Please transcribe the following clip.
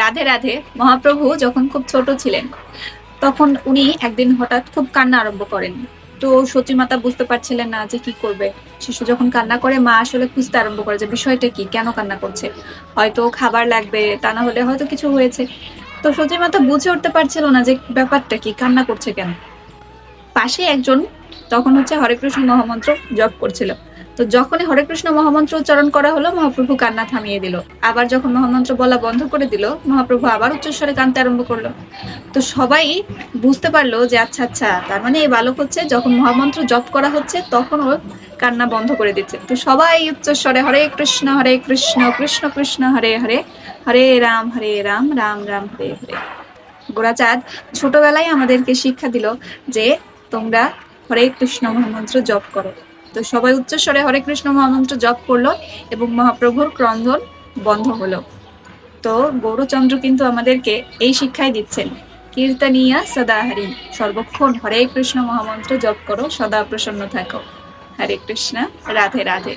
রাধে রাধে। মহাপ্রভু যখন খুব ছোট ছিলেন তখন উনি একদিন হঠাৎ খুব কান্না আরম্ভ করেন। তো সতী মাতা বুঝতে পারছিলেন না যে কি করবে। শিশু যখন কান্না করে মা আসলে খুঁজতে আরম্ভ করে যে বিষয়টা কি, কেন কান্না করছে। হয়তো খাবার লাগবে, তা না হলে হয়তো কিছু হয়েছে। তো সতী মাতা বুঝে উঠতে পারছিল না যে ব্যাপারটা কি, কান্না করছে কেন। পাশে একজন তখন হরে কৃষ্ণ মহামন্ত্র জপ করছিল। তো যখনই হরে কৃষ্ণ মহামন্ত্র উচ্চারণ করা হলো, মহাপ্রভু কান্না থামিয়ে দিল। আবার যখন মহামন্ত্র বলা বন্ধ করে দিল, মহাপ্রভু আবার উচ্চস্বরে কাঁদতে আরম্ভ করলো। তো সবাই বুঝতে পারলো যে আচ্ছা আচ্ছা, তার মানে এই বালক যখন মহামন্ত্র জপ করা হচ্ছে তখন ও কান্না বন্ধ করে দিচ্ছে। তো সবাই উচ্চস্বরে হরে কৃষ্ণ কৃষ্ণ কৃষ্ণ হরে হরে, হরে রাম রাম রাম হরে হরে। গোরাচাঁদ ছোটবেলায় আমাদেরকে শিক্ষা দিল যে তোমরা হরে কৃষ্ণ মহামন্ত্র জপ করো। তো সবাই উচ্চস্বরে হরে কৃষ্ণ মহামন্ত্র জপ করলো এবং মহাপ্রভুর ক্রন্দন বন্ধ হলো। তো গৌরচন্দ্র কিন্তু আমাদেরকে এই শিক্ষাই দিচ্ছেন, কীর্তনিয়া সদা হরি, সর্বক্ষণ হরে কৃষ্ণ মহামন্ত্র জপ করো, সদা প্রসন্ন থাকো। হরে কৃষ্ণ। রাধে রাধে।